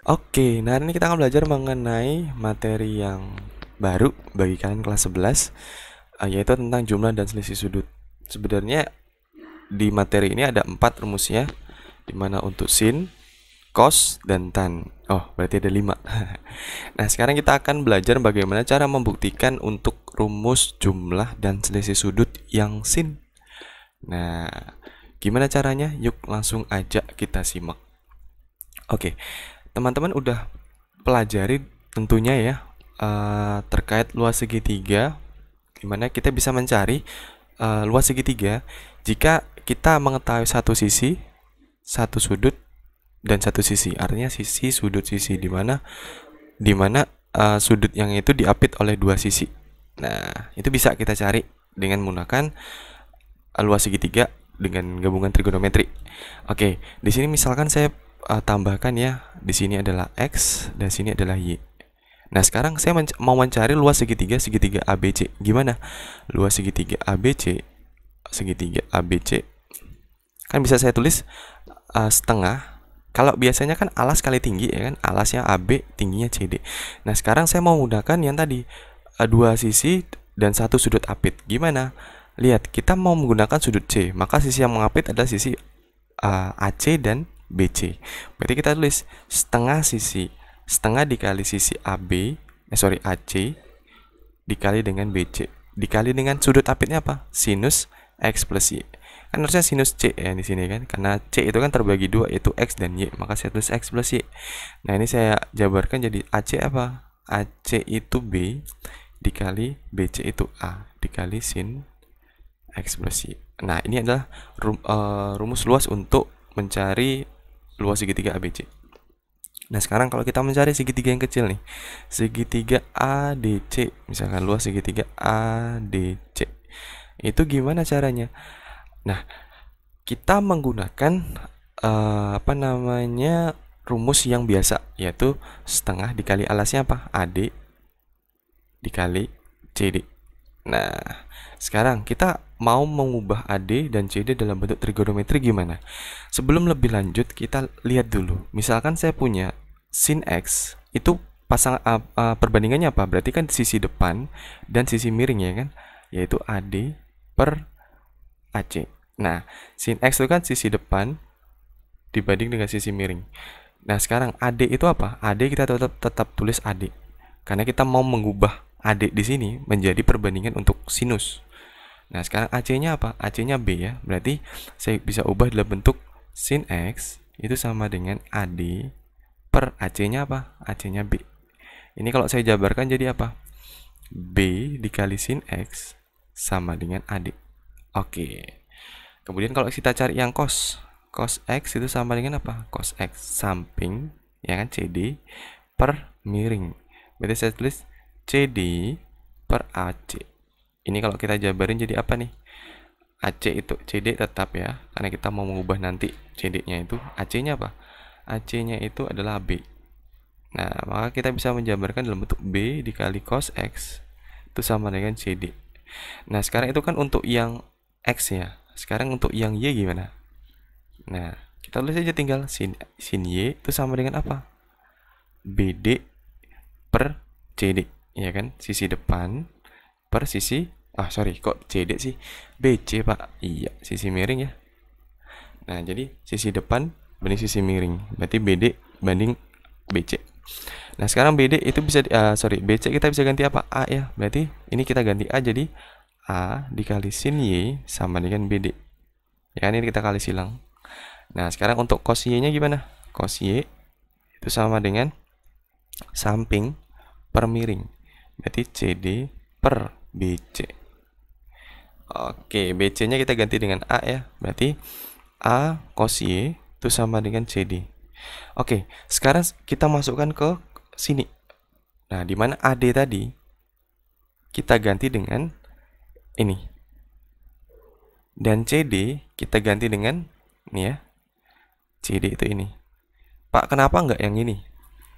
Oke, nah hari ini kita akan belajar mengenai materi yang baru bagi kalian kelas 11, yaitu tentang jumlah dan selisih sudut. Sebenarnya di materi ini ada 4 rumusnya, dimana untuk sin, cos, dan tan. Oh, berarti ada 5. Nah, sekarang kita akan belajar bagaimana cara membuktikan untuk rumus jumlah dan selisih sudut yang sin. Nah, gimana caranya? Yuk langsung aja kita simak. Oke, teman-teman udah pelajari tentunya ya, terkait luas segitiga, dimana kita bisa mencari luas segitiga jika kita mengetahui satu sisi, satu sudut, dan satu sisi. Artinya sisi, sudut, sisi, dimana sudut yang itu diapit oleh dua sisi. Nah, itu bisa kita cari dengan menggunakan luas segitiga dengan gabungan trigonometri. Oke, di sini misalkan saya tambahkan ya, di sini adalah x dan sini adalah y. Nah, sekarang saya mau mencari luas segitiga ABC. Gimana? Luas segitiga ABC, kan bisa saya tulis setengah. Kalau biasanya kan alas kali tinggi ya kan, alasnya AB, tingginya CD. Nah, sekarang saya mau menggunakan yang tadi, dua sisi dan satu sudut apit. Gimana? Lihat, kita mau menggunakan sudut C, maka sisi yang mengapit adalah sisi AC dan BC. Berarti kita tulis setengah dikali sisi AC dikali dengan BC dikali dengan sudut apitnya apa? Sinus X plus Y. Kan harusnya sinus C ya di sini kan, karena C itu kan terbagi dua, yaitu X dan Y, maka saya tulis X plus Y. Nah, ini saya jabarkan jadi AC apa? AC itu B dikali BC itu A dikali sin X plus Y. Nah, ini adalah rumus luas untuk mencari luas segitiga ABC. Nah, sekarang kalau kita mencari segitiga yang kecil nih, segitiga ADC, misalkan luas segitiga ADC, itu gimana caranya? Nah, kita menggunakan rumus yang biasa, yaitu setengah dikali alasnya apa? AD dikali CD. Nah, sekarang kita mau mengubah AD dan CD dalam bentuk trigonometri gimana? Sebelum lebih lanjut, kita lihat dulu. Misalkan saya punya sin X, itu perbandingannya apa? Berarti kan sisi depan dan sisi miring ya kan? Yaitu AD per AC. Nah, sin X itu kan sisi depan dibanding dengan sisi miring. Nah, sekarang AD itu apa? AD kita tetap tulis AD. Karena kita mau mengubah AD di sini menjadi perbandingan untuk sinus. Nah, sekarang AC-nya apa? AC-nya B ya. Berarti saya bisa ubah dalam bentuk sin X itu sama dengan AD per AC-nya apa? AC-nya B. Ini kalau saya jabarkan jadi apa? B dikali sin X sama dengan AD. Oke. Kemudian kalau kita cari yang cos X itu sama dengan apa? Cos X samping, ya kan, CD per miring. Berarti saya tulis CD per AC. Ini kalau kita jabarin jadi apa nih? AC itu CD tetap ya, karena kita mau mengubah nanti CD-nya itu. AC-nya apa? AC-nya itu adalah B. Nah, maka kita bisa menjabarkan dalam bentuk B dikali cos X itu sama dengan CD. Nah, sekarang itu kan untuk yang X ya. Sekarang untuk yang Y gimana? Nah, kita tulis aja tinggal sin Y itu sama dengan apa? BD per CD, ya kan? Sisi depan per sisi, kok CD sih? BC, Pak. Iya, sisi miring ya. Nah, jadi sisi depan banding sisi miring. Berarti BD banding BC. Nah, sekarang BD itu bisa BC kita bisa ganti apa? A ya. Berarti ini kita ganti A jadi A dikali sin Y sama dengan BD. Ya kan, ini kita kali silang. Nah, sekarang untuk cos Y-nya gimana? Cos Y itu sama dengan samping per miring. Berarti CD per BC. Oke, BC-nya kita ganti dengan A ya. Berarti A cos Y itu sama dengan CD. Oke, sekarang kita masukkan ke sini. Nah, di mana AD tadi kita ganti dengan ini. Dan CD kita ganti dengan ini ya. CD itu ini. Pak, kenapa enggak yang ini?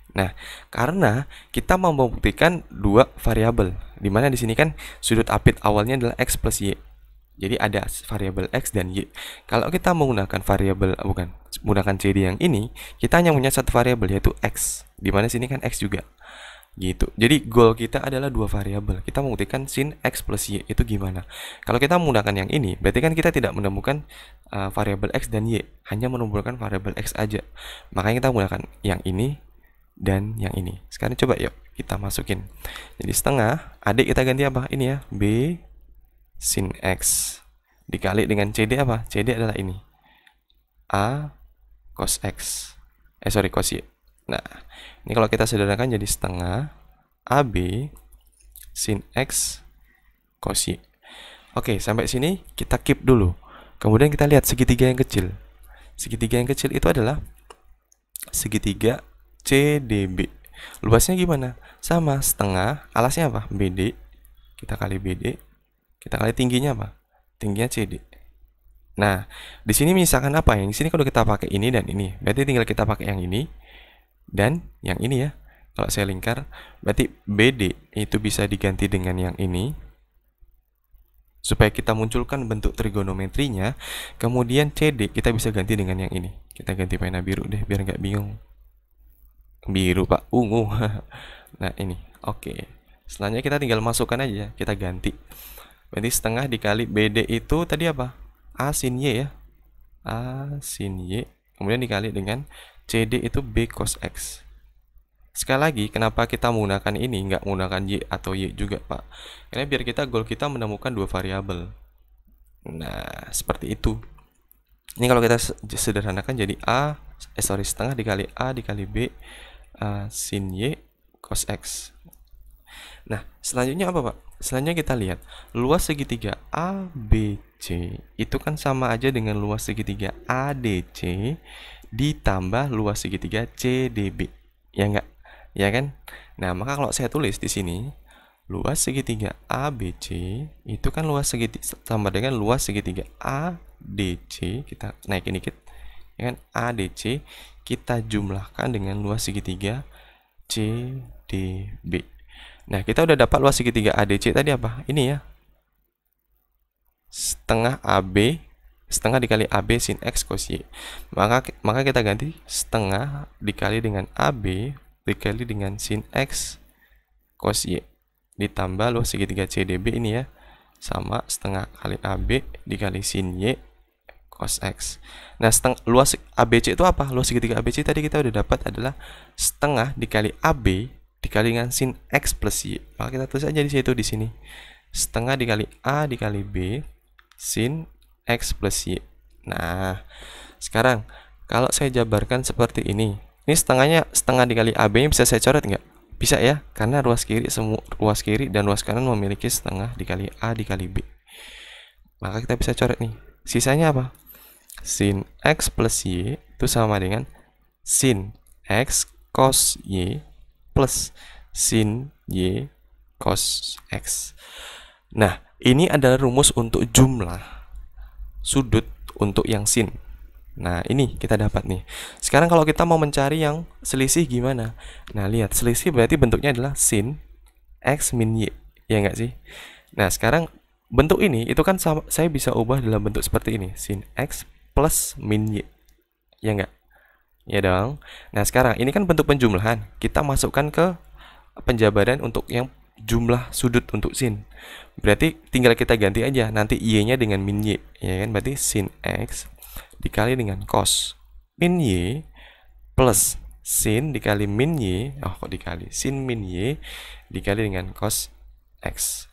Nah, karena kita mau membuktikan dua variabel, dimana di sini kan sudut apit awalnya adalah X plus Y. Jadi ada variabel X dan Y. Kalau kita menggunakan menggunakan CD yang ini, kita hanya punya satu variabel yaitu X. Di mana sini kan X juga. Gitu. Jadi goal kita adalah dua variabel. Kita membuktikan sin X plus Y itu gimana. Kalau kita menggunakan yang ini, berarti kan kita tidak menemukan variabel X dan Y, hanya menemukan variabel X aja. Makanya kita menggunakan yang ini dan yang ini. Sekarang coba yuk kita masukin. Jadi setengah, adik kita ganti apa? Ini ya, B sin X dikali dengan CD apa? CD adalah ini, A cos X. Cos Y. Nah, ini kalau kita sederhanakan jadi setengah AB sin X cos Y. Oke, sampai sini kita keep dulu. Kemudian kita lihat segitiga yang kecil. Segitiga yang kecil itu adalah segitiga CDB. Luasnya gimana? Sama, setengah, alasnya apa? BD. Kita kali BD. Kita kali tingginya apa? Tingginya CD. Nah, di sini misalkan apa? Yang di sini kalau kita pakai ini dan ini, berarti tinggal kita pakai yang ini dan yang ini ya. Kalau saya lingkar, berarti BD itu bisa diganti dengan yang ini supaya kita munculkan bentuk trigonometrinya. Kemudian CD kita bisa ganti dengan yang ini. Kita ganti pena biru deh biar nggak bingung. Biru Pak, ungu. Nah ini, oke. Selanjutnya kita tinggal masukkan aja, kita ganti. Berarti setengah dikali BD itu tadi apa? A sin Y ya. A sin Y. Kemudian dikali dengan CD itu B cos X. Sekali lagi, kenapa kita menggunakan ini, nggak menggunakan Y atau Y juga, Pak? Karena biar goal kita menemukan dua variabel. Nah, seperti itu. Ini kalau kita sederhanakan jadi setengah dikali A dikali B sin Y cos X. Nah, selanjutnya apa, Pak? Selanjutnya kita lihat luas segitiga ABC itu kan sama aja dengan luas segitiga ADC ditambah luas segitiga CDB. Ya enggak? Ya kan? Nah, maka kalau saya tulis di sini luas segitiga ABC itu kan luas segitiga tambah dengan luas segitiga ADC, kita naikin dikit. Ya kan? ADC kita jumlahkan dengan luas segitiga CDB. Nah, kita udah dapat luas segitiga ADC tadi apa? Ini ya. Setengah AB, setengah dikali AB sin X cos Y. Maka kita ganti setengah dikali dengan AB dikali dengan sin X cos Y. Ditambah luas segitiga CDB ini ya. Sama setengah kali AB dikali sin Y cos X. Nah, luas ABC itu apa? Luas segitiga ABC tadi kita udah dapat adalah setengah dikali AB dikali dengan sin X plus Y. Maka kita tulis aja di situ di sini. Setengah dikali A dikali B sin X plus Y. Nah, sekarang kalau saya jabarkan seperti ini. Ini setengah dikali AB-nya bisa saya coret nggak? Bisa ya, karena ruas kiri dan ruas kanan memiliki setengah dikali A dikali B. Maka kita bisa coret nih. Sisanya apa? Sin X plus Y itu sama dengan sin X cos Y plus sin Y cos X. Nah, ini adalah rumus untuk jumlah sudut untuk yang sin. Nah, ini kita dapat nih. Sekarang kalau kita mau mencari yang selisih gimana? Nah, lihat, selisih berarti bentuknya adalah sin X min Y. Ya enggak sih? Nah, sekarang bentuk ini itu kan saya bisa ubah dalam bentuk seperti ini, sin X plus min Y. Ya enggak? Ya dong. Nah, sekarang ini kan bentuk penjumlahan. Kita masukkan ke penjabaran untuk yang jumlah sudut untuk sin. Berarti tinggal kita ganti aja nanti Y-nya dengan min Y, ya kan? Berarti sin X dikali dengan cos min Y plus sin dikali min Y. Oh, kok dikali? Sin min Y dikali dengan cos X.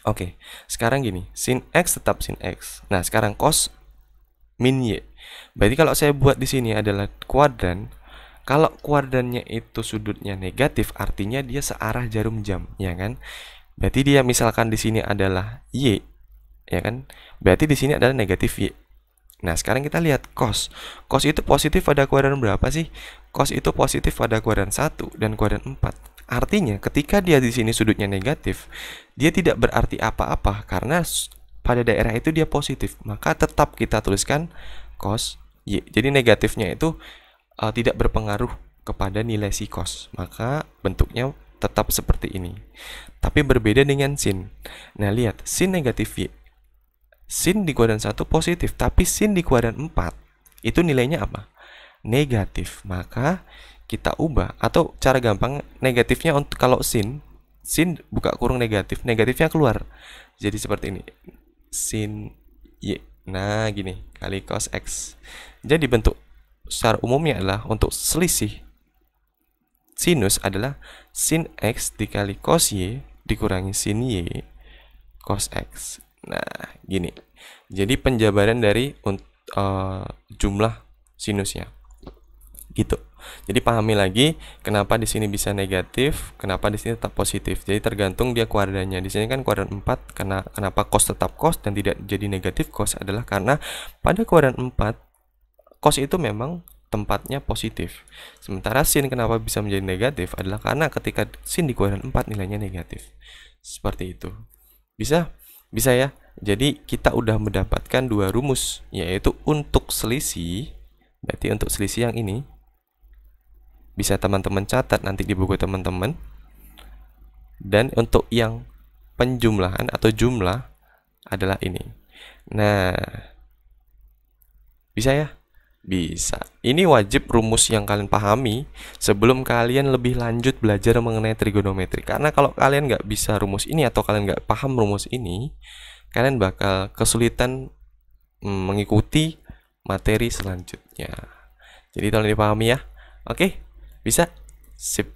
Oke, sekarang gini, sin X tetap sin X. Nah, sekarang cos min Y. Berarti kalau saya buat di sini adalah kuadran. Kalau kuadrannya itu sudutnya negatif, artinya dia searah jarum jam, ya kan? Berarti dia misalkan di sini adalah Y, ya kan? Berarti di sini adalah negatif Y. Nah, sekarang kita lihat cos. Cos itu positif pada kuadran berapa sih? Cos itu positif pada kuadran 1 dan kuadran 4. Artinya ketika dia di sini sudutnya negatif, dia tidak berarti apa-apa karena pada daerah itu dia positif. Maka tetap kita tuliskan cos Y. Jadi negatifnya itu tidak berpengaruh kepada nilai si cos. Maka bentuknya tetap seperti ini. Tapi berbeda dengan sin. Nah, lihat, sin negatif Y. Sin di kuadran 1 positif, tapi sin di kuadran 4 itu nilainya apa? Negatif. Maka kita ubah, atau cara gampang negatifnya untuk kalau sin buka kurung negatif, negatifnya keluar. Jadi seperti ini. Sin Y. Nah, gini, kali cos X. Jadi bentuk secara umumnya adalah untuk selisih sinus adalah sin X dikali cos Y dikurangi sin Y cos X. Nah, gini. Jadi penjabaran dari jumlah sinusnya. Gitu. Jadi pahami lagi kenapa di sini bisa negatif, kenapa di sini tetap positif. Jadi tergantung dia kuadrannya. Di sini kan kuadran 4, kenapa cos tetap cos dan tidak jadi negatif cos adalah karena pada kuadran 4 cos itu memang tempatnya positif. Sementara sin kenapa bisa menjadi negatif adalah karena ketika sin di kuadran 4 nilainya negatif. Seperti itu. Bisa? Bisa ya. Jadi kita udah mendapatkan dua rumus, yaitu untuk selisih, berarti untuk selisih yang ini bisa teman-teman catat nanti di buku teman-teman. Dan untuk yang penjumlahan atau jumlah adalah ini. Nah, bisa ya? Bisa. Ini wajib rumus yang kalian pahami sebelum kalian lebih lanjut belajar mengenai trigonometri. Karena kalau kalian nggak bisa rumus ini atau kalian nggak paham rumus ini, kalian bakal kesulitan mengikuti materi selanjutnya. Jadi tolong dipahami ya. Oke, bisa? Sip.